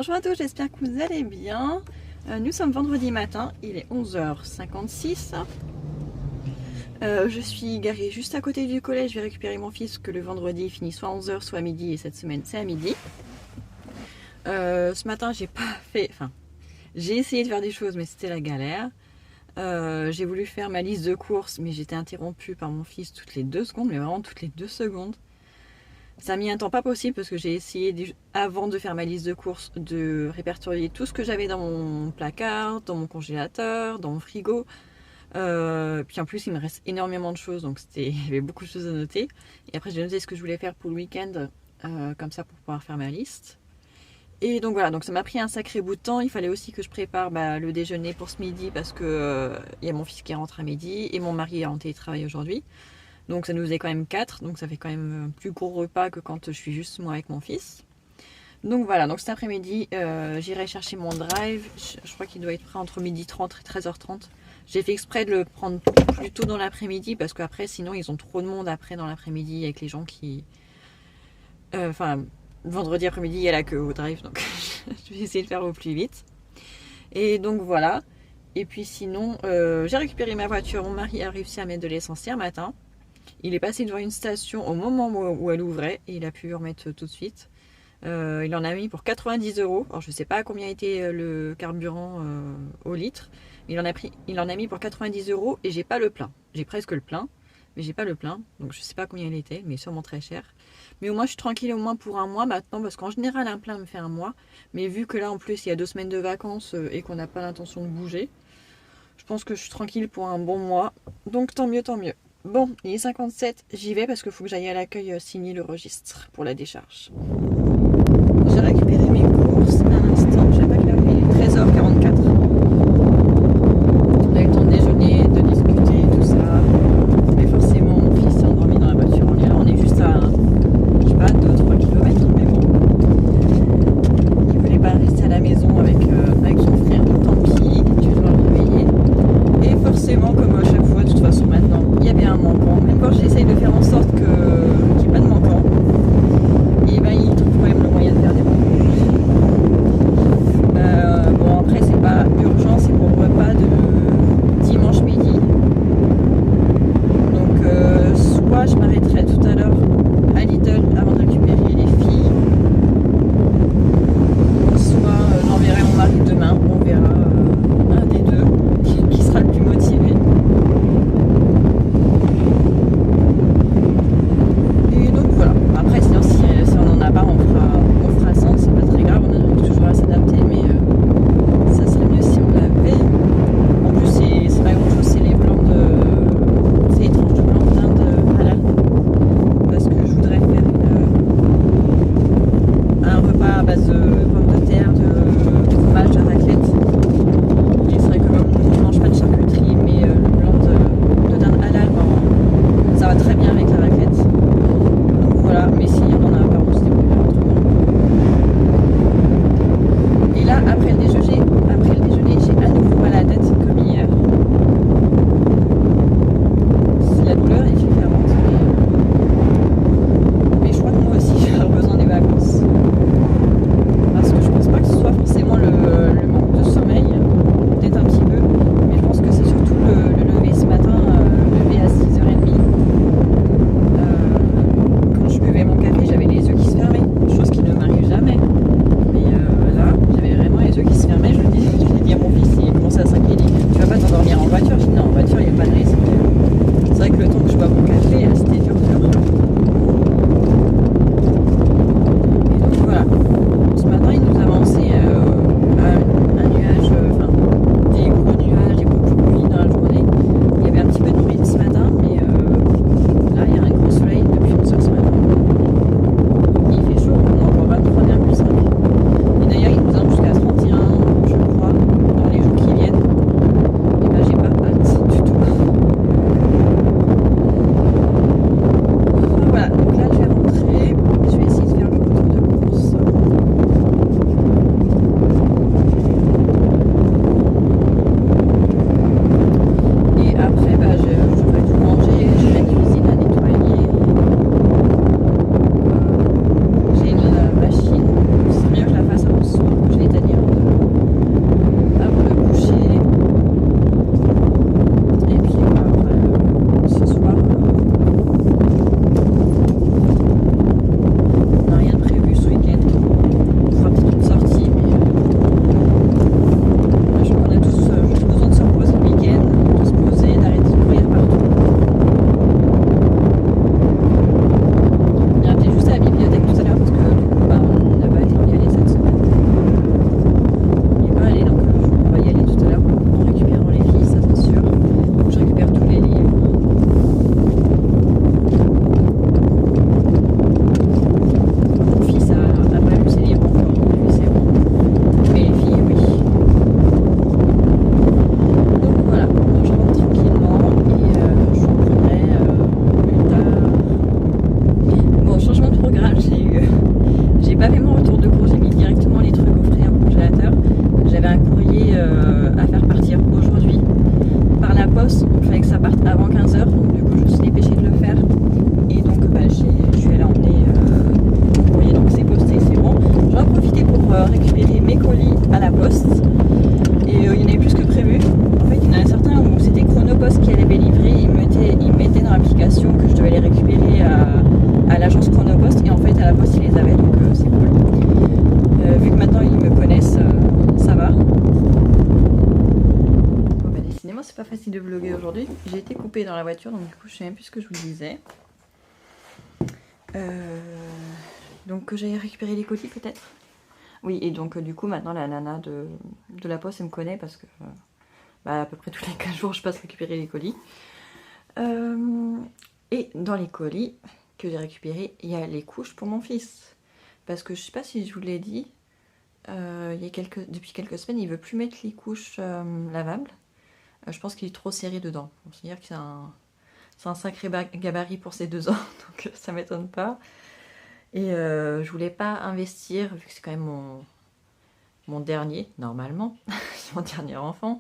Bonjour à tous, j'espère que vous allez bien. Nous sommes vendredi matin, il est 11h56. Je suis garée juste à côté du collège, je vais récupérer mon fils que le vendredi il finit soit à 11h soit à midi et cette semaine c'est à midi. Ce matin j'ai pas fait, j'ai essayé de faire des choses mais c'était la galère. J'ai voulu faire ma liste de courses mais j'étais interrompue par mon fils toutes les 2 secondes, mais vraiment toutes les 2 secondes. Ça a mis un temps pas possible parce que j'ai essayé, avant de faire ma liste de courses, de répertorier tout ce que j'avais dans mon placard, dans mon congélateur, dans mon frigo. Puis en plus, il me reste énormément de choses, donc il y avait beaucoup de choses à noter. Et après, j'ai noté ce que je voulais faire pour le week-end, comme ça pour pouvoir faire ma liste. Et donc voilà, donc ça m'a pris un sacré bout de temps. Il fallait aussi que je prépare le déjeuner pour ce midi parce que y a mon fils qui rentre à midi et mon mari est en télétravail aujourd'hui. Donc ça nous faisait quand même 4, donc ça fait quand même un plus gros repas que quand je suis juste moi avec mon fils. Donc voilà, donc cet après-midi, j'irai chercher mon drive. Je crois qu'il doit être prêt entre 12h30 et 13h30. J'ai fait exprès de le prendre plus tôt dans l'après-midi parce qu'après, sinon, ils ont trop de monde après dans l'après-midi avec les gens qui... vendredi après-midi, il y a la queue au drive, donc je vais essayer de faire au plus vite. Et donc voilà. Et puis sinon, j'ai récupéré ma voiture. Mon mari a réussi à mettre de l'essence hier matin. Il est passé devant une station au moment où elle ouvrait et il a pu remettre tout de suite. Il en a mis pour 90 €. Alors je ne sais pas combien était le carburant au litre. Mais il en a mis pour 90 € et j'ai pas le plein. J'ai presque le plein, mais j'ai pas le plein. Donc je ne sais pas combien il était, mais sûrement très cher. Mais au moins je suis tranquille au moins pour un mois maintenant parce qu'en général un plein me fait un mois. Mais vu que là en plus il y a 2 semaines de vacances et qu'on n'a pas l'intention de bouger, je pense que je suis tranquille pour un bon mois. Donc tant mieux, tant mieux. Bon, il est 57, j'y vais parce qu'il faut que j'aille à l'accueil signer le registre pour la décharge. J'ai récupéré mes courses à l'instant, je sais pas quelle heure il est, 13h44. On a eu le temps de déjeuner, de discuter, tout ça. Mais forcément, mon fils s'est endormi dans la voiture. On est juste à, je sais pas, 2-3 km, mais bon. Il voulait pas rester à la maison avec son frère, donc tant pis, tu dois le réveiller. Et forcément, comme à chaque fois, de toute façon maintenant, il y a bien un manquant. Même quand j'essaye de faire en sorte qu'il n'y ait pas de manquant, et ben il trouve quand même le moyen de faire des manquants. Bon après c'est pas urgent, c'est pour le repas de dimanche midi. Donc soit je m'arrêterai tout à l'heure à Lidl avant de récupérer les filles, soit j'enverrai mon mari demain, on verra un des deux qui sera le plus motivé. Et donc voilà, après sinon si on n'en a pas on fera sans, c'est pas très grave, on arrive toujours à s'adapter, mais ça serait mieux si on l'avait. En plus c'est pas grand chose, c'est les blancs c'est les tranches de blanc d'Inde halal, parce que je voudrais faire un repas à base de pommes de terre, de fromage, de raclette. Et c'est vrai que comme on ne mange pas de charcuterie, mais le blanc de dinde halal, ça va très bien avec la raclette. Donc voilà, mais si on en a pas, on se débrouillera autrement. Et là, après le déjeuner, j'ai à nouveau mal à la tête comme hier. La douleur est différente, mais je crois que moi aussi j'ai besoin des vacances. Parce que je pense pas que ce soit forcément le manque de sommeil, peut-être un petit peu, mais je pense que c'est surtout le lever ce matin, lever à 6h30. Quand je buvais mon café, j'avais les yeux qui se fermaient, chose qui ne m'arrive jamais. Mais là, j'avais vraiment les yeux qui se fermaient, je Poste, donc il fallait que ça parte avant 15 h, donc du coup je me suis dépêchée de le faire. Et donc je suis allée emmener mon courrier, donc c'est posté, c'est bon. J'en ai profité pour récupérer mes colis à la poste. Et il y en avait plus que prévu. En fait, il y en a certains où c'était Chronopost qui allait les livrer. Ils mettaient dans l'application que je devais les récupérer à l'agence Chronopost. Et en fait, à la poste, ils les avaient, donc c'est cool. Vu que maintenant, ils me connaissent, ça va. Bon, bah, décidément, c'est pas facile de vlogger aujourd'hui. J'ai été coupée dans la voiture, donc du coup, je sais même plus ce que je vous disais. Donc, que j'aille récupérer les colis, peut-être. Oui, et donc du coup, maintenant, la nana de la poste, elle me connaît parce que à peu près tous les 15 jours, je passe récupérer les colis. Et dans les colis que j'ai récupérés, il y a les couches pour mon fils. Parce que je sais pas si je vous l'ai dit, depuis quelques semaines, il veut plus mettre les couches lavables. Je pense qu'il est trop serré dedans. C'est-à-dire que c'est un sacré gabarit pour ses 2 ans, donc ça m'étonne pas. Et je voulais pas investir, vu que c'est quand même mon dernier, normalement, mon dernier enfant.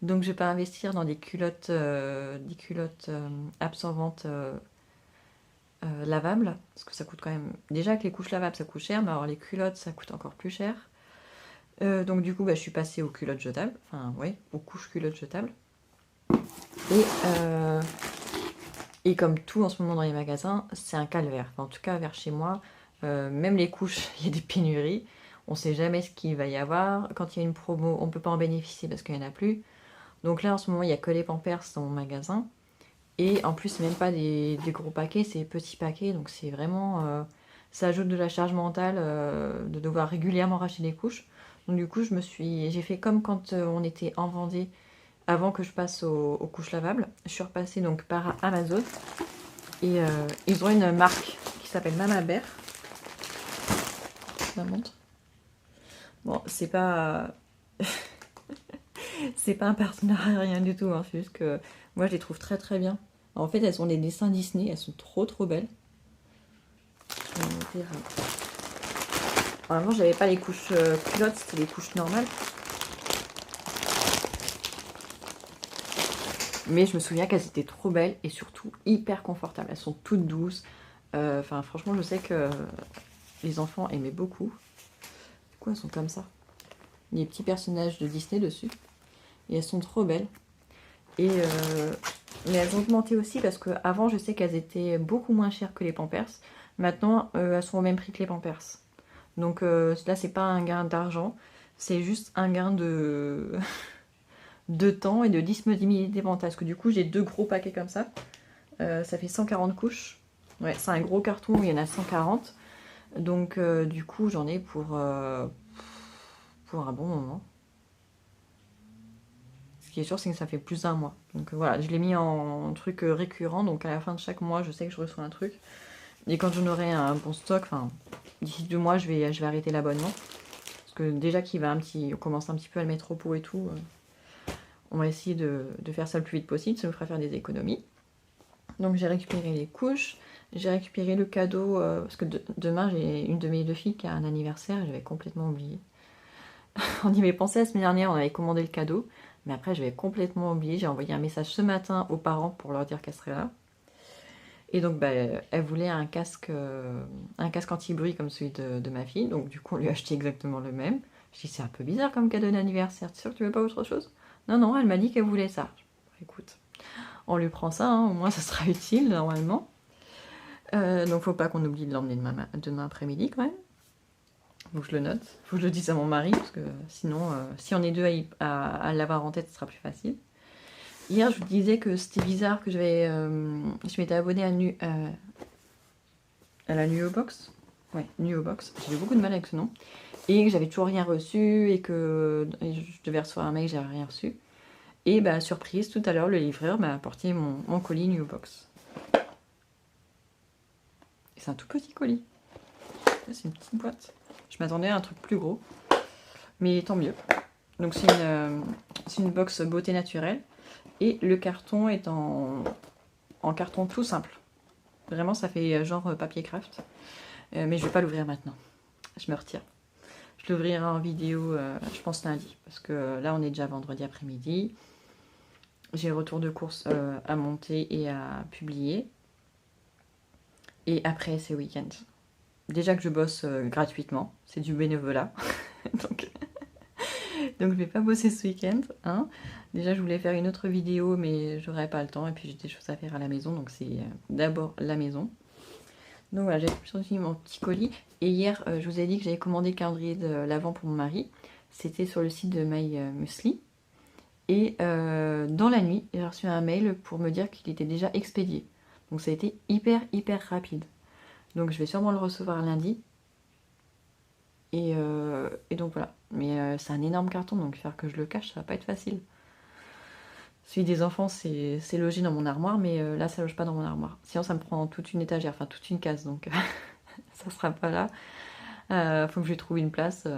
Donc je vais pas investir dans des culottes absorbantes lavables, parce que ça coûte quand même... Déjà que les couches lavables ça coûte cher, mais alors les culottes ça coûte encore plus cher. Donc du coup je suis passée aux culottes jetables, enfin ouais, aux couches culottes jetables. Et comme tout en ce moment dans les magasins, c'est un calvaire. Enfin, en tout cas vers chez moi, même les couches, il y a des pénuries. On ne sait jamais ce qu'il va y avoir. Quand il y a une promo, on ne peut pas en bénéficier parce qu'il n'y en a plus. Donc là, en ce moment, il n'y a que les Pampers dans mon magasin. Et en plus, c'est même pas des gros paquets, c'est des petits paquets. Donc c'est vraiment... ça ajoute de la charge mentale de devoir régulièrement racheter des couches. Donc du coup, j'ai fait comme quand on était en Vendée, avant que je passe aux couches lavables. Je suis repassée donc par Amazon. Et ils ont une marque qui s'appelle Mama Bear. Je la montre. Bon, c'est pas... c'est pas un partenariat, rien du tout. Hein. C'est juste que moi, je les trouve très très bien. En fait, elles sont des dessins Disney. Elles sont trop trop belles. Avant, j'avais pas les couches culottes. C'était les couches normales. Mais je me souviens qu'elles étaient trop belles et surtout hyper confortables. Elles sont toutes douces. Enfin, franchement, je sais que les enfants aimaient beaucoup. Pourquoi elles sont comme ça? Il y a des petits personnages de Disney dessus. Et elles sont trop belles. Mais elles ont augmenté aussi parce qu'avant, je sais qu'elles étaient beaucoup moins chères que les Pampers. Maintenant, elles sont au même prix que les Pampers. Donc là, c'est pas un gain d'argent. C'est juste un gain de... de temps et de disponibilité mentale. Parce que du coup, j'ai 2 gros paquets comme ça. Ça fait 140 couches. Ouais, c'est un gros carton où il y en a 140. Donc, du coup, j'en ai pour un bon moment. Ce qui est sûr, c'est que ça fait plus d'un mois. Donc voilà, je l'ai mis en truc récurrent. Donc à la fin de chaque mois, je sais que je reçois un truc. Et quand j'en aurai un bon stock, enfin, d'ici 2 mois, je vais arrêter l'abonnement. Parce que déjà on commence un petit peu à le mettre au pot et tout. On va essayer de faire ça le plus vite possible, ça nous fera faire des économies. Donc j'ai récupéré les couches, j'ai récupéré le cadeau, parce que demain j'ai une de mes 2 filles qui a un anniversaire et j'avais complètement oublié. On y avait pensé la semaine dernière, on avait commandé le cadeau, mais après j'avais complètement oublié. J'ai envoyé un message ce matin aux parents pour leur dire qu'elle serait là. Et donc elle voulait un casque anti-bruit comme celui de ma fille, donc du coup on lui a acheté exactement le même. Je dis c'est un peu bizarre comme cadeau d'anniversaire, t'es sûr que tu veux pas autre chose? Non, elle m'a dit qu'elle voulait ça. Écoute, on lui prend ça, hein, au moins ça sera utile normalement. Donc faut pas qu'on oublie de l'emmener demain après-midi quand même. Faut que je le note, faut que je le dise à mon mari, parce que sinon, si on est 2 à l'avoir en tête, ce sera plus facile. Hier, je vous disais que c'était bizarre que je m'étais abonnée à la Nuobox. Ouais, Nuobox. J'avais beaucoup de mal avec ce nom. Et que j'avais toujours rien reçu et que je devais recevoir un mail, j'avais rien reçu. Et surprise, tout à l'heure, le livreur m'a apporté mon colis Nuobox. Et c'est un tout petit colis. C'est une petite boîte. Je m'attendais à un truc plus gros. Mais tant mieux. Donc c'est une box beauté naturelle. Et le carton est en carton tout simple. Vraiment, ça fait genre papier craft. Mais je vais pas l'ouvrir maintenant. Je me retire. Je l'ouvrirai en vidéo, je pense lundi. Parce que là, on est déjà vendredi après-midi. J'ai le retour de course à monter et à publier. Et après, c'est week-end. Déjà que je bosse gratuitement, c'est du bénévolat. donc, donc je vais pas bosser ce week-end. Hein. Déjà, je voulais faire une autre vidéo, mais j'aurais pas le temps. Et puis j'ai des choses à faire à la maison, donc c'est d'abord la maison. Donc voilà, j'ai sorti mon petit colis. Et hier, je vous ai dit que j'avais commandé le calendrier de l'Avent pour mon mari. C'était sur le site de My Muesli. Et dans la nuit, j'ai reçu un mail pour me dire qu'il était déjà expédié. Donc ça a été hyper rapide. Donc je vais sûrement le recevoir lundi. Et donc voilà. Mais c'est un énorme carton, donc faire que je le cache, ça va pas être facile. Celui des enfants, c'est logé dans mon armoire, mais là, ça loge pas dans mon armoire. Sinon, ça me prend toute une étagère, enfin toute une case, donc ça sera pas là. Faut que je lui trouve une place.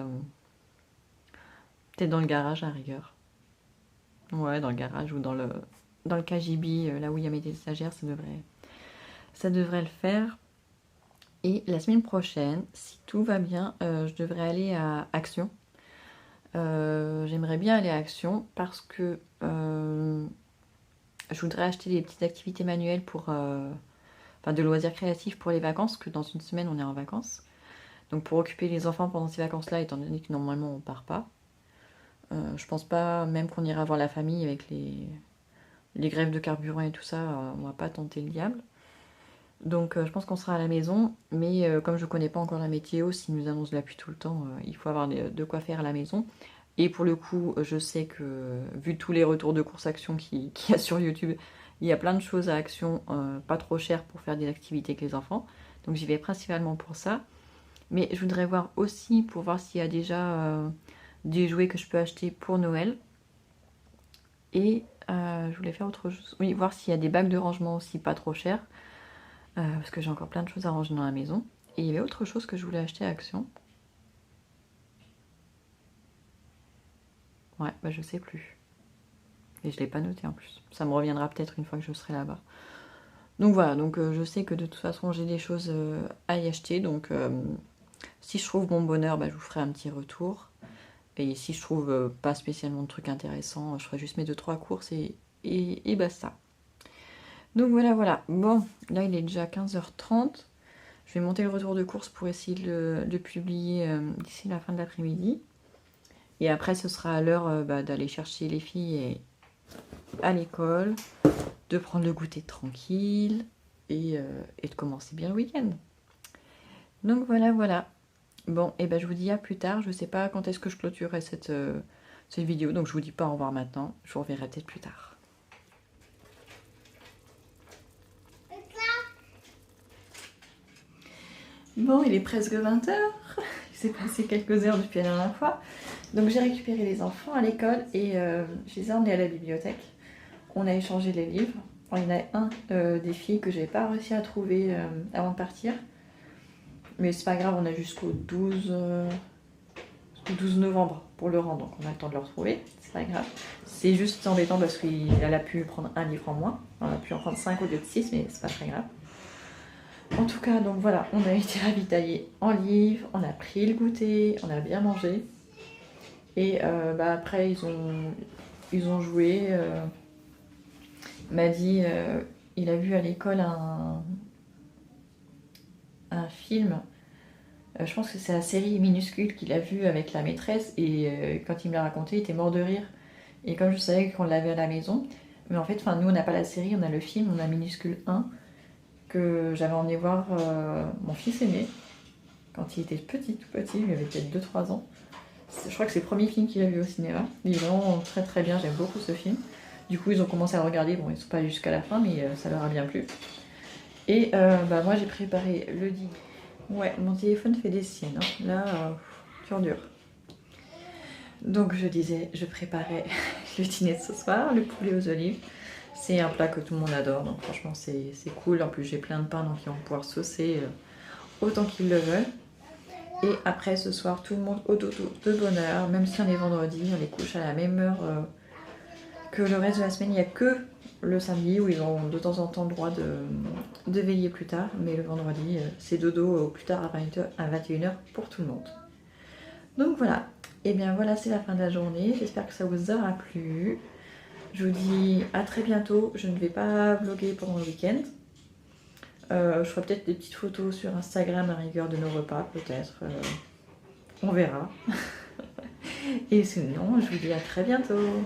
Peut-être dans le garage, à la rigueur. Ouais, dans le garage ou dans le KGB, là où il y a mes étagères, ça devrait le faire. Et la semaine prochaine, si tout va bien, je devrais aller à Action. J'aimerais bien aller à Action parce que je voudrais acheter des petites activités manuelles pour, enfin de loisirs créatifs pour les vacances, que dans une semaine on est en vacances. Donc pour occuper les enfants pendant ces vacances-là, étant donné que normalement on part pas. Je pense pas même qu'on ira voir la famille avec les grèves de carburant et tout ça, on va pas tenter le diable. Donc je pense qu'on sera à la maison, mais comme je connais pas encore la météo, s'ils nous annoncent de la pluie tout le temps, il faut avoir de quoi faire à la maison. Et pour le coup, je sais que vu tous les retours de course action qu'il y a sur YouTube, il y a plein de choses à Action, pas trop chères pour faire des activités avec les enfants. Donc j'y vais principalement pour ça. Mais je voudrais voir aussi pour voir s'il y a déjà des jouets que je peux acheter pour Noël. Et je voulais faire autre chose. Oui, voir s'il y a des bacs de rangement aussi pas trop chers. Parce que j'ai encore plein de choses à ranger dans la maison. Et il y avait autre chose que je voulais acheter à Action. Ouais, bah je sais plus. Et je l'ai pas noté en plus. Ça me reviendra peut-être une fois que je serai là-bas. Donc voilà, donc je sais que de toute façon j'ai des choses à y acheter. Donc si je trouve mon bonheur, bah, je vous ferai un petit retour. Et si je trouve pas spécialement de trucs intéressants, je ferai juste mes 2-3 courses et basta. Donc voilà. Bon, là il est déjà 15h30. Je vais monter le retour de course pour essayer de publier d'ici la fin de l'après-midi. Et après, ce sera à l'heure d'aller chercher les filles à l'école, de prendre le goûter tranquille et de commencer bien le week-end. Donc voilà. Bon, et ben je vous dis à plus tard. Je sais pas quand est-ce que je clôturerai cette vidéo, donc je vous dis pas au revoir maintenant. Je vous reverrai peut-être plus tard. Bon, il est presque 20h. Il s'est passé quelques heures depuis la dernière fois. Donc j'ai récupéré les enfants à l'école et je les ai emmenés à la bibliothèque. On a échangé les livres. Alors, il y en a un des filles que j'avais pas réussi à trouver avant de partir. Mais c'est pas grave, on a jusqu'au 12 novembre pour le rendre, donc on a le temps de le retrouver. C'est pas grave. C'est juste embêtant parce qu'elle a pu prendre un livre en moins. On a pu en prendre 5 au lieu de 6, mais c'est pas très grave. En tout cas, donc voilà, on a été ravitaillés en livres, on a pris le goûter, on a bien mangé. Et après, ils ont joué. Il m'a dit, il a vu à l'école un film. Je pense que c'est la série Minuscule qu'il a vu avec la maîtresse. Et quand il me l'a raconté, il était mort de rire. Et comme je savais qu'on l'avait à la maison, mais en fait, nous, on n'a pas la série, on a le film, on a Minuscule 1, que j'avais emmené voir mon fils aîné, quand il était tout petit, il avait peut-être 2-3 ans. Je crois que c'est le premier film qu'il a vu au cinéma. Il est vraiment très bien, j'aime beaucoup ce film. Du coup, ils ont commencé à le regarder. Bon, ils ne sont pas allés jusqu'à la fin, mais ça leur a bien plu. Et moi, j'ai préparé le dîner. Ouais, mon téléphone fait des siennes. Hein. Là, dur. Donc, je disais, je préparais le dîner de ce soir, le poulet aux olives. C'est un plat que tout le monde adore, donc franchement, c'est cool. En plus, j'ai plein de pain, donc ils vont pouvoir saucer autant qu'ils le veulent. Et après, ce soir, tout le monde au dodo de bonne heure. Même si on est vendredi, on les couche à la même heure que le reste de la semaine. Il n'y a que le samedi où ils ont de temps en temps le droit de veiller plus tard. Mais le vendredi, c'est dodo au plus tard à 21h pour tout le monde. Donc voilà. Et bien voilà, c'est la fin de la journée. J'espère que ça vous aura plu. Je vous dis à très bientôt. Je ne vais pas vlogger pendant le week-end. Je ferai peut-être des petites photos sur Instagram à rigueur de nos repas, peut-être. On verra. Et sinon, je vous dis à très bientôt.